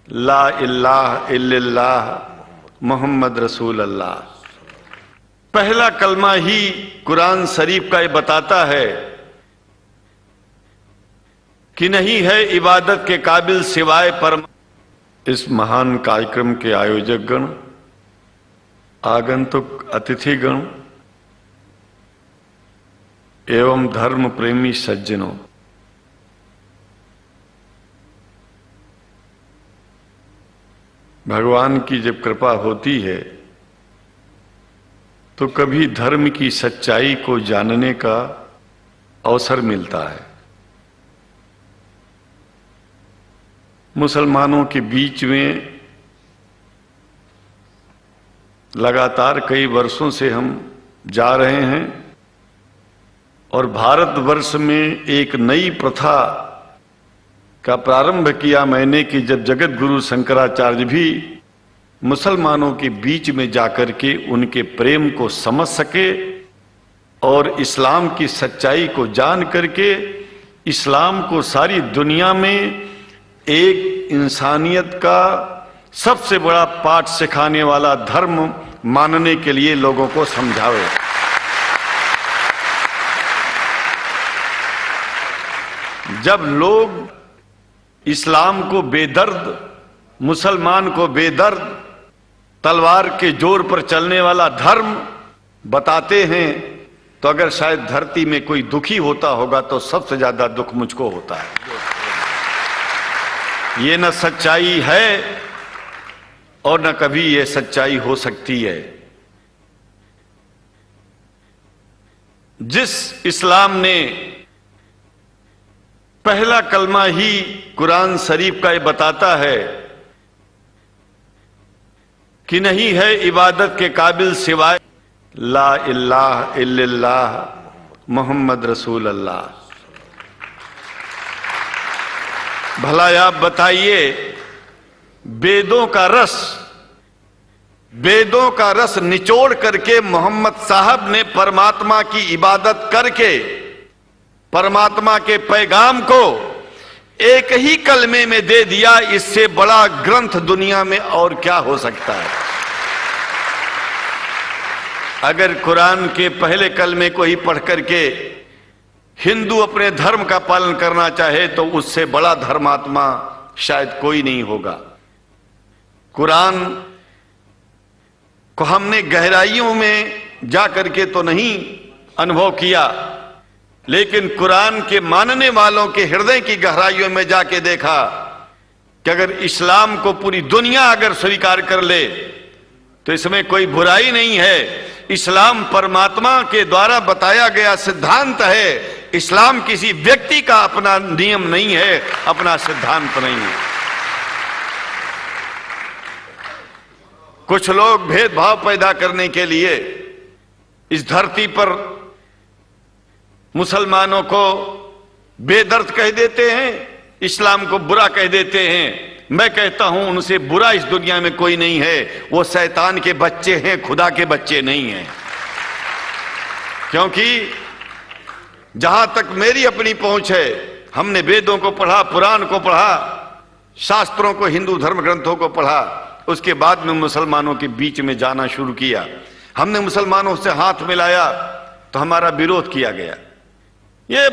ला इलाहा इल्लल्लाह मोहम्मद रसूल अल्लाह। पहला कलमा ही कुरान शरीफ का ये बताता है कि नहीं है इबादत के काबिल सिवाय परम। इस महान कार्यक्रम के आयोजक गण, आगंतुक अतिथिगण एवं धर्म प्रेमी सज्जनों, भगवान की जब कृपा होती है तो कभी धर्म की सच्चाई को जानने का अवसर मिलता है। मुसलमानों के बीच में लगातार कई वर्षों से हम जा रहे हैं और भारतवर्ष में एक नई प्रथा का प्रारंभ किया मैंने कि जब जगत गुरु शंकराचार्य भी मुसलमानों के बीच में जाकर के उनके प्रेम को समझ सके और इस्लाम की सच्चाई को जान करके इस्लाम को सारी दुनिया में एक इंसानियत का सबसे बड़ा पाठ सिखाने वाला धर्म मानने के लिए लोगों को समझावे। जब लोग इस्लाम को बेदर्द, मुसलमान को बेदर्द, तलवार के जोर पर चलने वाला धर्म बताते हैं तो अगर शायद धरती में कोई दुखी होता होगा तो सबसे ज्यादा दुख मुझको होता है। ये न सच्चाई है और न कभी ये सच्चाई हो सकती है। जिस इस्लाम ने पहला कलमा ही कुरान शरीफ का ये बताता है कि नहीं है इबादत के काबिल सिवाय ला इलाहा इल्लल्लाह मोहम्मद रसूल अल्लाह। भला आप बताइए, वेदों का रस निचोड़ करके मोहम्मद साहब ने परमात्मा की इबादत करके परमात्मा के पैगाम को एक ही कलमे में दे दिया। इससे बड़ा ग्रंथ दुनिया में और क्या हो सकता है। अगर कुरान के पहले कलमे को ही पढ़ करके हिंदू अपने धर्म का पालन करना चाहे तो उससे बड़ा धर्मात्मा शायद कोई नहीं होगा। कुरान को हमने गहराइयों में जा करके तो नहीं अनुभव किया, लेकिन कुरान के मानने वालों के हृदय की गहराइयों में जाके देखा कि अगर इस्लाम को पूरी दुनिया अगर स्वीकार कर ले तो इसमें कोई बुराई नहीं है। इस्लाम परमात्मा के द्वारा बताया गया सिद्धांत है। इस्लाम किसी व्यक्ति का अपना नियम नहीं है, अपना सिद्धांत नहीं है। कुछ लोग भेदभाव पैदा करने के लिए इस धरती पर मुसलमानों को बेदर्द कह देते हैं, इस्लाम को बुरा कह देते हैं। मैं कहता हूं उनसे बुरा इस दुनिया में कोई नहीं है। वो शैतान के बच्चे हैं, खुदा के बच्चे नहीं हैं। क्योंकि जहां तक मेरी अपनी पहुंच है, हमने वेदों को पढ़ा, पुराण को पढ़ा, शास्त्रों को, हिंदू धर्म ग्रंथों को पढ़ा। उसके बाद में मुसलमानों के बीच में जाना शुरू किया। हमने मुसलमानों से हाथ मिलाया तो हमारा विरोध किया गया। ये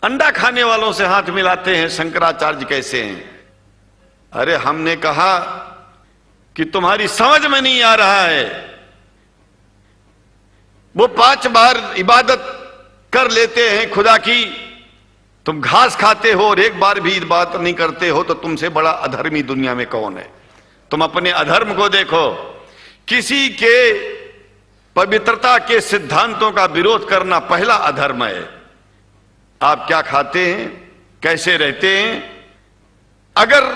अंडा खाने वालों से हाथ मिलाते हैं, शंकराचार्य कैसे हैं? अरे हमने कहा कि तुम्हारी समझ में नहीं आ रहा है। वो 5 बार इबादत कर लेते हैं खुदा की, तुम घास खाते हो और एक बार भी इबादत नहीं करते हो, तो तुमसे बड़ा अधर्मी दुनिया में कौन है? तुम अपने अधर्म को देखो। किसी के पवित्रता के सिद्धांतों का विरोध करना पहला अधर्म है। आप क्या खाते हैं, कैसे रहते हैं, अगर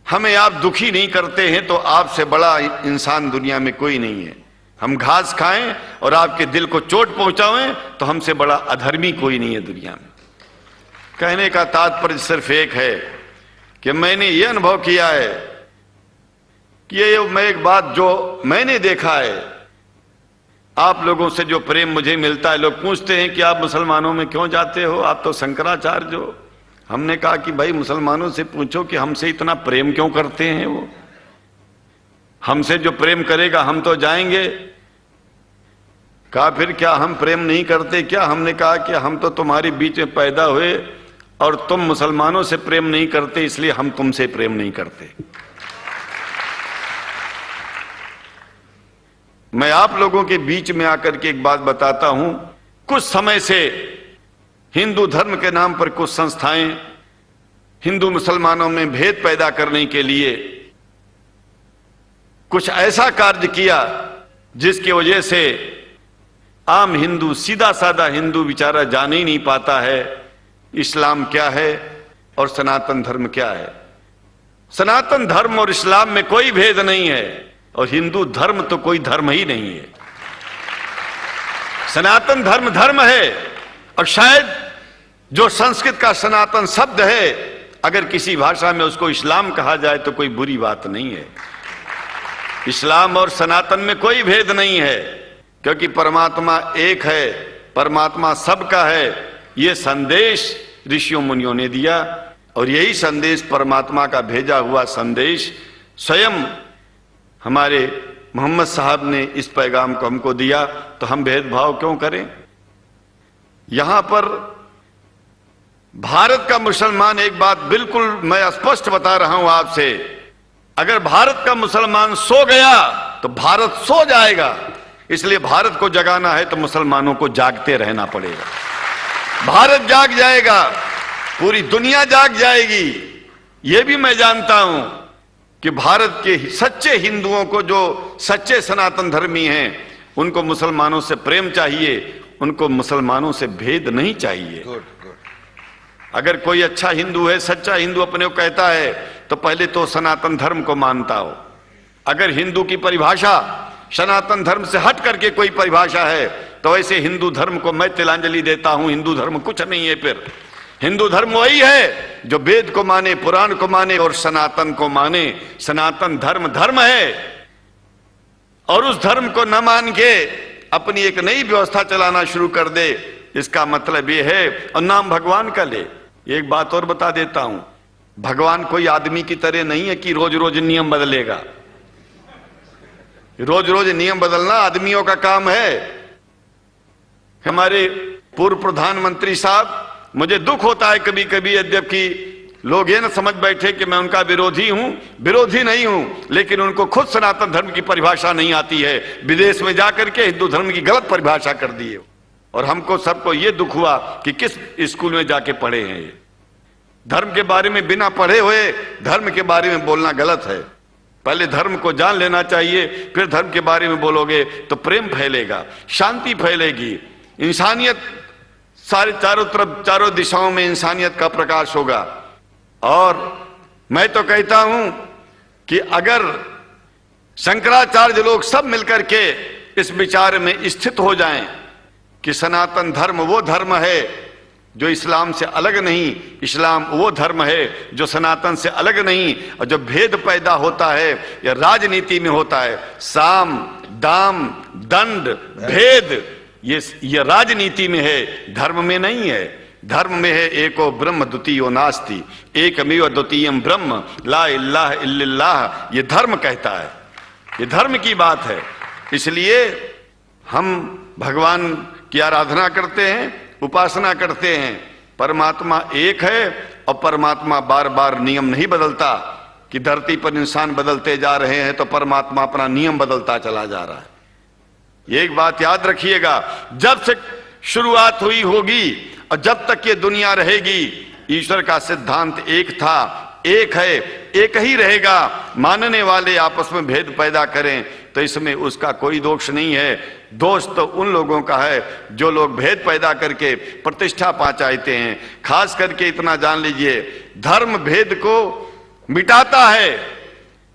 हमें आप दुखी नहीं करते हैं तो आपसे बड़ा इंसान दुनिया में कोई नहीं है। हम घास खाएं और आपके दिल को चोट पहुंचाएं तो हमसे बड़ा अधर्मी कोई नहीं है दुनिया में। कहने का तात्पर्य सिर्फ एक है कि मैंने ये अनुभव किया है कि ये मैं एक बात जो मैंने देखा है, आप लोगों से जो प्रेम मुझे मिलता है, लोग पूछते हैं कि आप मुसलमानों में क्यों जाते हो, आप तो शंकराचार्य हो, हमने कहा कि भाई मुसलमानों से पूछो कि हमसे इतना प्रेम क्यों करते हैं, वो हमसे जो प्रेम करेगा हम तो जाएंगे। कहा फिर क्या हम प्रेम नहीं करते क्या? हमने कहा कि हम तो तुम्हारे बीच में पैदा हुए और तुम मुसलमानों से प्रेम नहीं करते, इसलिए हम तुमसे प्रेम नहीं करते। मैं आप लोगों के बीच में आकर के एक बात बताता हूं। कुछ समय से हिंदू धर्म के नाम पर कुछ संस्थाएं हिंदू मुसलमानों में भेद पैदा करने के लिए कुछ ऐसा कार्य किया जिसकी वजह से आम हिंदू, सीधा साधा हिंदू बेचारा जान ही नहीं पाता है इस्लाम क्या है और सनातन धर्म क्या है। सनातन धर्म और इस्लाम में कोई भेद नहीं है और हिंदू धर्म तो कोई धर्म ही नहीं है। सनातन धर्म धर्म है और शायद जो संस्कृत का सनातन शब्द है, अगर किसी भाषा में उसको इस्लाम कहा जाए तो कोई बुरी बात नहीं है। इस्लाम और सनातन में कोई भेद नहीं है, क्योंकि परमात्मा एक है, परमात्मा सबका है। यह संदेश ऋषियों मुनियों ने दिया और यही संदेश परमात्मा का भेजा हुआ संदेश स्वयं हमारे मोहम्मद साहब ने इस पैगाम को हमको दिया। तो हम भेदभाव क्यों करें? यहां पर भारत का मुसलमान, एक बात बिल्कुल मैं स्पष्ट बता रहा हूं आपसे, अगर भारत का मुसलमान सो गया तो भारत सो जाएगा। इसलिए भारत को जगाना है तो मुसलमानों को जागते रहना पड़ेगा। भारत जाग जाएगा, पूरी दुनिया जाग जाएगी। यह भी मैं जानता हूं कि भारत के सच्चे हिंदुओं को, जो सच्चे सनातन धर्मी हैं, उनको मुसलमानों से प्रेम चाहिए, उनको मुसलमानों से भेद नहीं चाहिए। अगर कोई अच्छा हिंदू है, सच्चा हिंदू अपने को कहता है, तो पहले तो सनातन धर्म को मानता हो। अगर हिंदू की परिभाषा सनातन धर्म से हट करके कोई परिभाषा है, तो ऐसे हिंदू धर्म को मैं तिलांजलि देता हूं। हिंदू धर्म कुछ नहीं है। फिर हिंदू धर्म वही है जो वेद को माने, पुराण को माने और सनातन को माने। सनातन धर्म धर्म है और उस धर्म को न मान के अपनी एक नई व्यवस्था चलाना शुरू कर दे, इसका मतलब यह है, और नाम भगवान का ले। एक बात और बता देता हूं, भगवान कोई आदमी की तरह नहीं है कि रोज रोज नियम बदलेगा। रोज रोज नियम बदलना आदमियों का काम है। हमारे पूर्व प्रधानमंत्री साहब, मुझे दुख होता है कभी कभी, यद्यपि लोग ये न समझ बैठे कि मैं उनका विरोधी हूं। विरोधी नहीं हूं, लेकिन उनको खुद सनातन धर्म की परिभाषा नहीं आती है। विदेश में जाकर के हिंदू धर्म की गलत परिभाषा कर दी है। और हमको सबको ये दुख हुआ कि किस स्कूल में जाके पढ़े हैं। ये धर्म के बारे में बिना पढ़े हुए धर्म के बारे में बोलना गलत है। पहले धर्म को जान लेना चाहिए, फिर धर्म के बारे में बोलोगे तो प्रेम फैलेगा, शांति फैलेगी, इंसानियत सारे चारों तरफ, चारों दिशाओं में इंसानियत का प्रकाश होगा। और मैं तो कहता हूं कि अगर शंकराचार्य लोग सब मिलकर के इस विचार में स्थित हो जाएं कि सनातन धर्म वो धर्म है जो इस्लाम से अलग नहीं, इस्लाम वो धर्म है जो सनातन से अलग नहीं, और जो भेद पैदा होता है या राजनीति में होता है, साम दाम दंड भेद, ये राजनीति में है, धर्म में नहीं है। धर्म में है एको ब्रह्म द्वितीयो नास्ति, एकमेव द्वितीयम ब्रह्म ला इलाहा इल्लल्लाह। ये धर्म कहता है, ये धर्म की बात है। इसलिए हम भगवान की आराधना करते हैं, उपासना करते हैं। परमात्मा एक है और परमात्मा बार बार नियम नहीं बदलता कि धरती पर इंसान बदलते जा रहे हैं तो परमात्मा अपना नियम बदलता चला जा रहा है। ये एक बात याद रखिएगा, जब से शुरुआत हुई होगी और जब तक ये दुनिया रहेगी, ईश्वर का सिद्धांत एक था, एक है, एक ही रहेगा। मानने वाले आपस में भेद पैदा करें तो इसमें उसका कोई दोष नहीं है। दोष तो उन लोगों का है जो लोग भेद पैदा करके प्रतिष्ठा पा चाहते हैं। खास करके इतना जान लीजिए, धर्म भेद को मिटाता है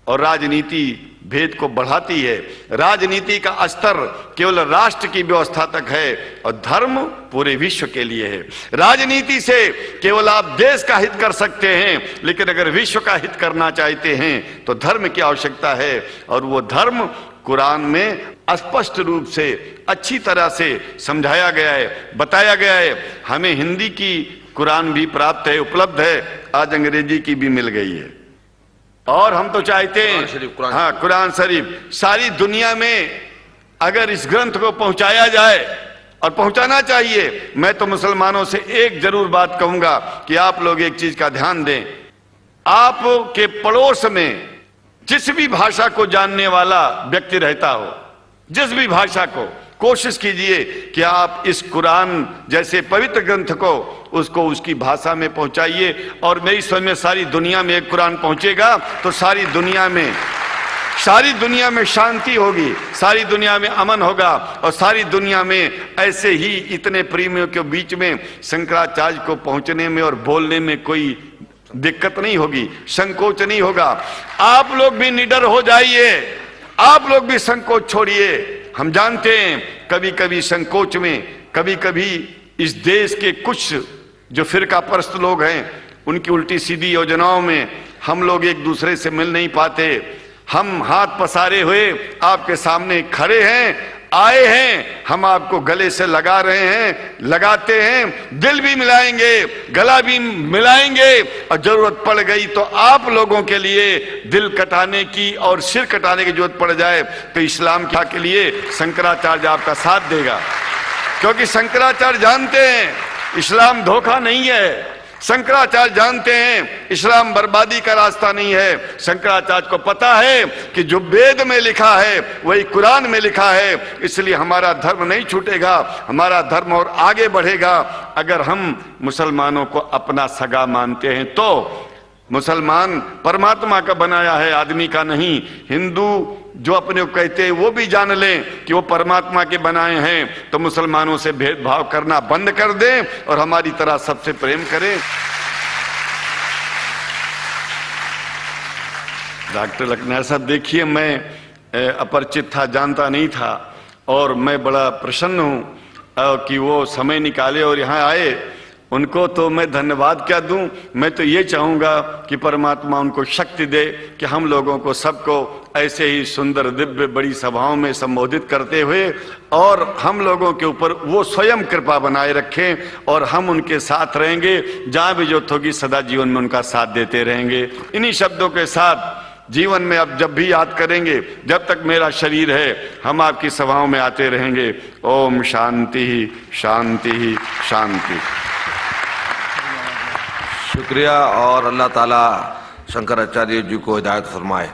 और राजनीति भेद को बढ़ाती है। राजनीति का स्तर केवल राष्ट्र की व्यवस्था तक है और धर्म पूरे विश्व के लिए है। राजनीति से केवल आप देश का हित कर सकते हैं, लेकिन अगर विश्व का हित करना चाहते हैं तो धर्म की आवश्यकता है। और वो धर्म कुरान में स्पष्ट रूप से अच्छी तरह से समझाया गया है, बताया गया है। हमें हिंदी की कुरान भी प्राप्त है, उपलब्ध है, आज अंग्रेजी की भी मिल गई है। और हम तो चाहते हैं हाँ, कुरान शरीफ सारी दुनिया में अगर इस ग्रंथ को पहुंचाया जाए, और पहुंचाना चाहिए। मैं तो मुसलमानों से एक जरूर बात कहूंगा कि आप लोग एक चीज का ध्यान दें, आपके पड़ोस में जिस भी भाषा को जानने वाला व्यक्ति रहता हो, जिस भी भाषा को, कोशिश कीजिए कि आप इस कुरान जैसे पवित्र ग्रंथ को उसको उसकी भाषा में पहुंचाइए। और मेरी समझ में सारी दुनिया में एक कुरान पहुंचेगा तो सारी दुनिया में शांति होगी, सारी दुनिया में अमन होगा, और सारी दुनिया में ऐसे ही इतने प्रेमियों के बीच में शंकराचार्य को पहुंचने में और बोलने में कोई दिक्कत नहीं होगी, संकोच नहीं होगा। आप लोग भी निडर हो जाइए, आप लोग भी संकोच छोड़िए। हम जानते हैं कभी कभी संकोच में, कभी कभी इस देश के कुछ जो फिरका परस्त लोग हैं उनकी उल्टी सीधी योजनाओं में हम लोग एक दूसरे से मिल नहीं पाते। हम हाथ पसारे हुए आपके सामने खड़े हैं, आए हैं, हम आपको गले से लगा रहे हैं, लगाते हैं, दिल भी मिलाएंगे, गला भी मिलाएंगे, और जरूरत पड़ गई तो आप लोगों के लिए दिल कटाने की और सिर कटाने की जरूरत पड़ जाए तो इस्लाम के लिए शंकराचार्य आपका साथ देगा। क्योंकि शंकराचार्य जानते हैं इस्लाम धोखा नहीं है, शंकराचार्य जानते हैं इस्लाम बर्बादी का रास्ता नहीं है। शंकराचार्य को पता है कि जो वेद में लिखा है वही कुरान में लिखा है, इसलिए हमारा धर्म नहीं छूटेगा, हमारा धर्म और आगे बढ़ेगा। अगर हम मुसलमानों को अपना सगा मानते हैं तो मुसलमान परमात्मा का बनाया है, आदमी का नहीं। हिंदू जो अपने को कहते हैं वो भी जान लें कि वो परमात्मा के बनाए हैं, तो मुसलमानों से भेदभाव करना बंद कर दें और हमारी तरह सबसे प्रेम करें। डॉक्टर लखनायत साहब, देखिए मैं अपरिचित था, जानता नहीं था, और मैं बड़ा प्रसन्न हूं कि वो समय निकाले और यहाँ आए। उनको तो मैं धन्यवाद क्या दूं, मैं तो ये चाहूंगा कि परमात्मा उनको शक्ति दे कि हम लोगों को सबको ऐसे ही सुंदर दिव्य बड़ी सभाओं में संबोधित करते हुए और हम लोगों के ऊपर वो स्वयं कृपा बनाए रखें और हम उनके साथ रहेंगे, जहां भी जरूरत होगी सदा जीवन में उनका साथ देते रहेंगे। इन्हीं शब्दों के साथ जीवन में अब जब भी याद करेंगे, जब तक मेरा शरीर है, हम आपकी सभाओं में आते रहेंगे। ओम शांति ही शांति ही शांति। शुक्रिया, और अल्लाह ताला शंकराचार्य जी को हिदायत फरमाए।